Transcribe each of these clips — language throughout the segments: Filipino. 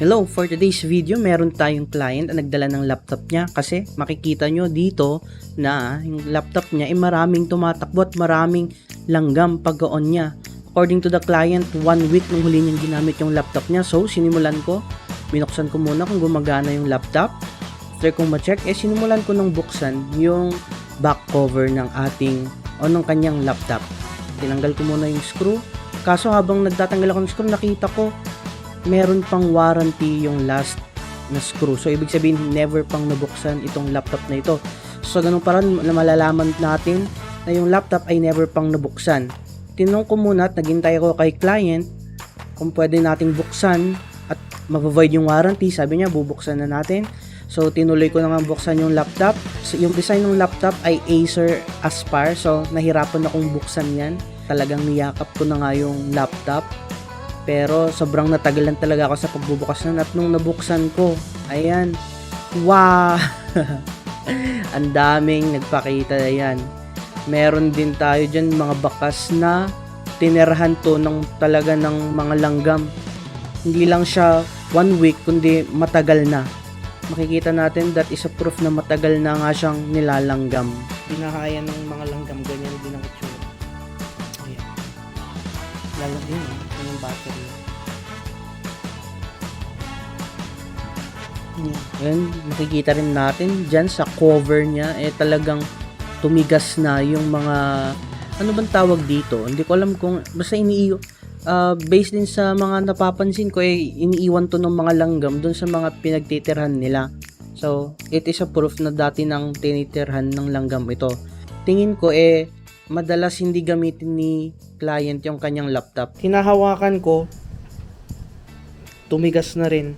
Hello, for today's video, meron tayong client na nagdala ng laptop niya kasi makikita nyo dito na yung laptop niya ay maraming tumatakbo at maraming langgam pag-on niya. According to the client, 1 week nung huli niyang ginamit yung laptop niya. So, sinimulan ko, binuksan ko muna kung gumagana yung laptop. After kong ma-check, sinimulan ko nung buksan yung back cover ng ng kanyang laptop. Tinanggal ko muna yung screw. Kaso habang nagtatanggal ako ng screw, nakita ko meron pang warranty yung last na screw. So, ibig sabihin, never pang nabuksan itong laptop na ito. So, ganun parang na malalaman natin na yung laptop ay never pang nabuksan. Tinanong ko muna at naghintay ako kay client kung pwede nating buksan at ma-void yung warranty. Sabi niya, bubuksan na natin. So, tinuloy ko na nga buksan yung laptop. So, yung design ng laptop ay Acer Aspire. So, nahirapan akong buksan yan. Talagang niyakap ko na nga yung laptop. Pero sobrang natagalan talaga ako sa pagbubukas na, at nung nabuksan ko, ayan, wow! Ang daming nagpakita, ayan. Meron din tayo dyan mga bakas na tinirahan to ng talaga ng mga langgam. Hindi lang siya 1 week, kundi matagal na. Makikita natin that is a proof na matagal na nga siyang nilalanggam. Pinahaya ng mga langgam, ganyan din ang itsura. Ayan. Lalagyan yung battery. Ayan, makikita rin natin dyan sa cover niya, talagang tumigas na yung mga, ano bang tawag dito? Hindi ko alam kung, basta based din sa mga napapansin ko, iniiwan to ng mga langgam dun sa mga pinagtitirhan nila. So, it is a proof na dati nang tinitirhan ng langgam ito. Tingin ko madalas hindi gamitin ni client yung kanyang laptop. Hinahawakan ko, tumigas na rin.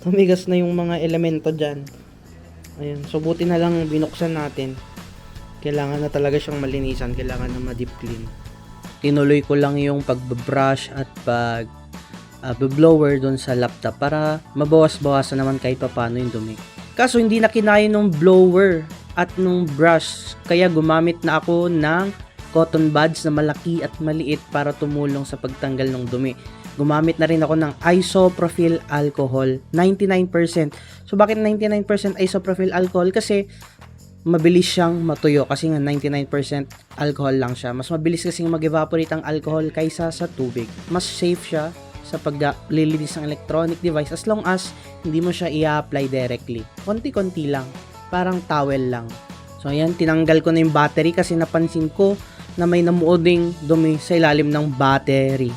Tumigas na yung mga elemento dyan. Ayan. So, buti na lang binuksan natin. Kailangan na talaga siyang malinisan. Kailangan na ma-deep clean. Tinuloy ko lang yung pag-brush at pag-blower doon sa laptop para mabawas-bawasan naman kahit paano yung dumi. Kaso, hindi na kinaya nung blower at nung brush. Kaya gumamit na ako ng cotton buds na malaki at maliit para tumulong sa pagtanggal ng dumi. Gumamit na rin ako ng isopropyl alcohol, 99%. So, bakit 99% isopropyl alcohol? Kasi, mabilis siyang matuyo kasi nga 99% alcohol lang siya. Mas mabilis kasing mag-evaporate ang alcohol kaysa sa tubig. Mas safe siya sa paglilinis ng electronic device as long as hindi mo siya i-apply directly. Konti-konti lang. Parang towel lang. So, ayan, tinanggal ko na yung battery kasi napansin ko na may namuoding dumi sa ilalim ng battery.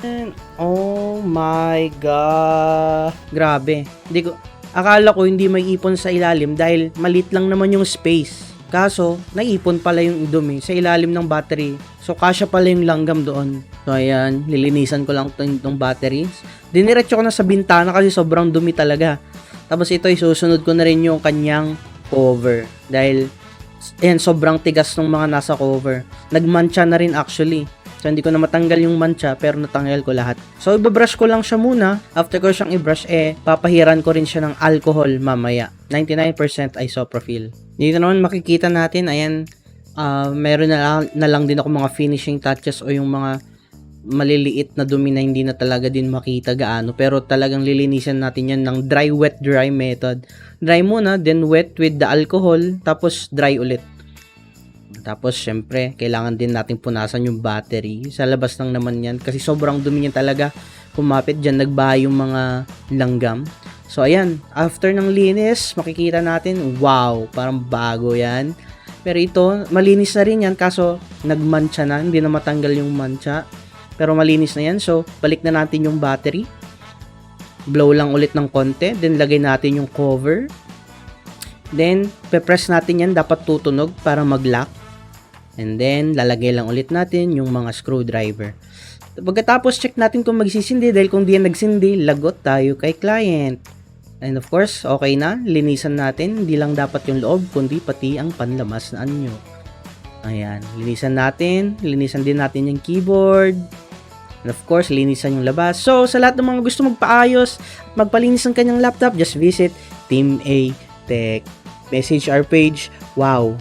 And, oh my God. Grabe. Akala ko hindi may ipon sa ilalim dahil malit lang naman yung space. Kaso, naipon pala yung dumi sa ilalim ng battery. So, kasya pala yung langgam doon. So, ayan, lilinisan ko lang itong battery. Diniretso ko na sa bintana kasi sobrang dumi talaga. Tapos ito, isusunod ko na rin yung kanyang cover. Dahil, ayan, sobrang tigas ng mga nasa cover. Nagmantsa na rin actually. So, hindi ko na matanggal yung mancha, pero natanggal ko lahat. So, ibabrush ko lang siya muna. After ko siyang i-brush, papahiran ko rin siya ng alcohol mamaya. 99% isopropyl. Dito naman makikita natin, ayan, meron na lang din ako mga finishing touches o yung mga maliliit na dumi na hindi na talaga din makita gaano. Pero talagang lilinisan natin yan ng dry, wet, dry method. Dry muna, then wet with the alcohol, tapos dry ulit. Tapos, syempre, kailangan din natin punasan yung battery. Sa labas lang naman yan. Kasi sobrang dumi niya talaga. Kumapit dyan, nagbahay yung mga langgam. So, ayan. After ng linis, makikita natin, wow, parang bago yan. Pero ito, malinis na rin yan. Kaso, nagmancha na. Hindi na matanggal yung mancha. Pero malinis na yan. So, balik na natin yung battery. Blow lang ulit ng konti. Then, lagay natin yung cover. Then, pe-press natin yan. Dapat tutunog para mag-lock. And then, lalagay lang ulit natin yung mga screwdriver. Pagkatapos, check natin kung magsisindi. Dahil kung di yan nagsindi, lagot tayo kay client. And of course, okay na. Linisan natin. Hindi lang dapat yung loob, kundi pati ang panlamas na anyo. Ayan. Linisan natin. Linisan din natin yung keyboard. And of course, linisan yung labas. So, sa lahat ng mga gusto magpaayos at magpalinis ng kanyang laptop, just visit Team A Tech. Message our page. Wow!